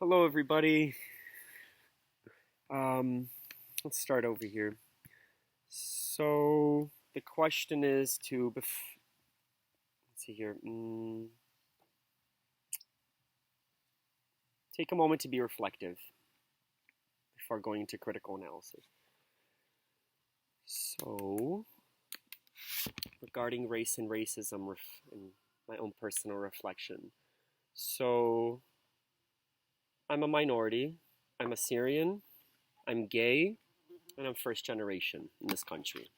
Hello, everybody. Um, let's start over here. So the question is let's see here. Take a moment to be reflective before going into critical analysis. So, regarding race and racism, and my own personal reflection. So, I'm a minority. I'm a Syrian. I'm gay, and I'm first generation in this country.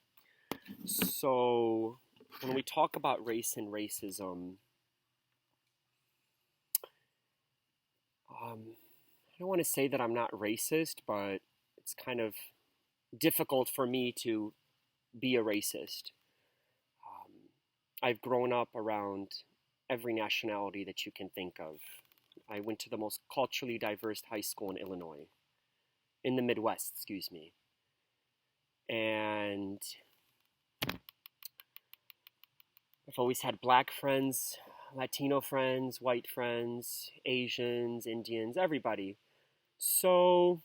So, when we talk about race and racism, I don't want to say that I'm not racist, but it's kind of difficult for me to be a racist. Um, I've grown up around every nationality that you can think of. I went to the most culturally diverse high school in Illinois, in the Midwest, excuse me. And I've always had black friends, Latino friends, white friends, Asians, Indians, everybody. So,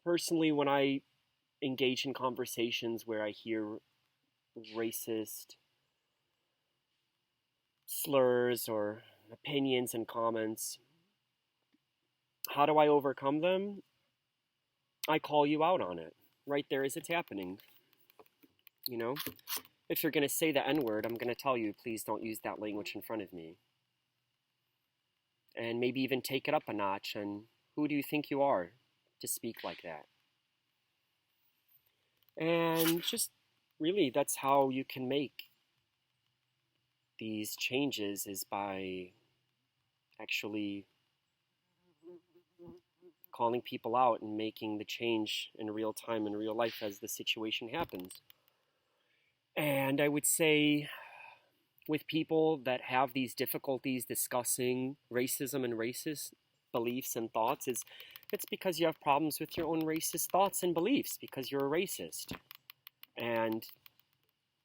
personally, when I engage in conversations where I hear racist slurs or opinions and comments, how do I overcome them? I call you out on it right there as it's happening. You know, if you're going to say the N word, I'm going to tell you, please don't use that language in front of me. And maybe even take it up a notch. And who do you think you are to speak like that? And just really, that's how you can make these changes, is by actually calling people out and making the change in real time, in real life, as the situation happens. And I would say, with people that have these difficulties discussing racism and racist beliefs and thoughts, is it's because you have problems with your own racist thoughts and beliefs, because you're a racist. And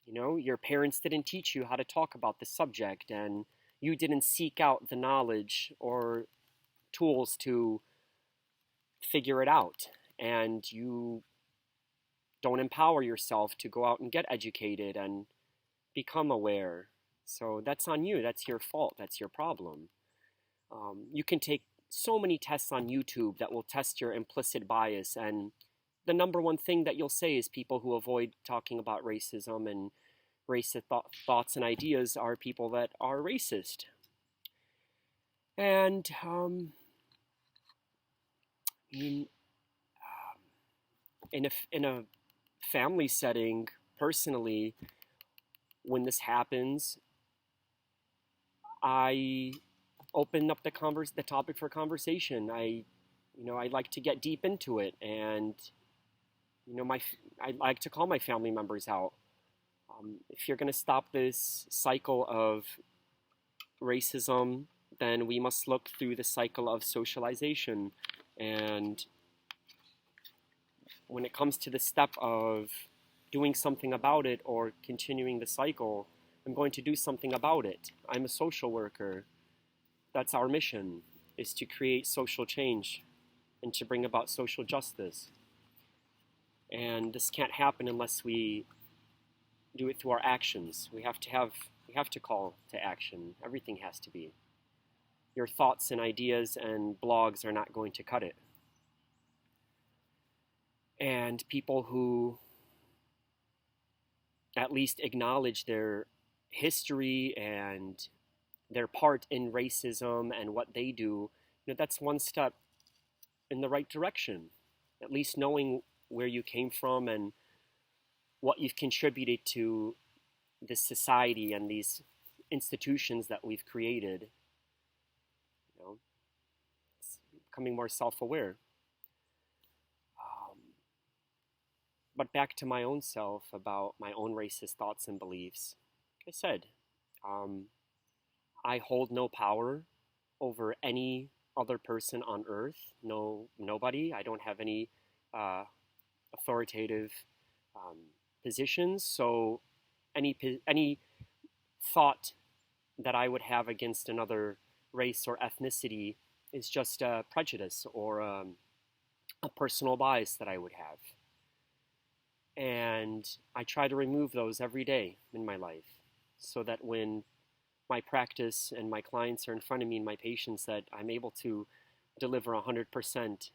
your parents didn't teach you how to talk about the subject, and you didn't seek out the knowledge or tools to figure it out, and you don't empower yourself to go out and get educated and become aware. So that's on you. That's your fault. That's your problem. You can take so many tests on YouTube that will test your implicit bias, and the number one thing that you'll say is people who avoid talking about racism and racist thoughts and ideas are people that are racist. And in, in a family setting, personally, when this happens, I open up the topic for conversation. I like to get deep into it, and I like to call my family members out. If you're going to stop this cycle of racism, then we must look through the cycle of socialization. And when it comes to the step of doing something about it or continuing the cycle, I'm going to do something about it. I'm a social worker. That's our mission, is to create social change and to bring about social justice. And this can't happen unless we do it through our actions. We have to call to action. Everything has to be. Your thoughts and ideas and blogs are not going to cut it. And people who at least acknowledge their history and their part in racism and what they do, that's one step in the right direction. At least knowing where you came from and what you've contributed to this society and these institutions that we've created. It's becoming more self-aware. But back to my own self, about my own racist thoughts and beliefs. Like I said, I hold no power over any other person on earth. No, nobody. I don't have any authoritative positions. So any thought that I would have against another race or ethnicity is just a prejudice or a personal bias that I would have. And I try to remove those every day in my life so that when my practice and my clients are in front of me and my patients, that I'm able to deliver 100%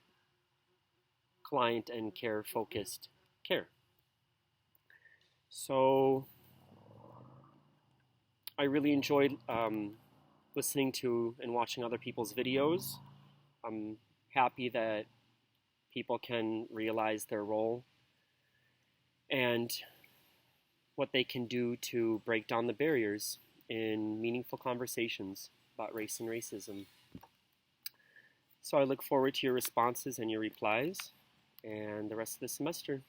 client and care focused care. So I really enjoyed listening to and watching other people's videos. I'm happy that people can realize their role and what they can do to break down the barriers in meaningful conversations about race and racism. So I look forward to your responses and your replies and the rest of the semester.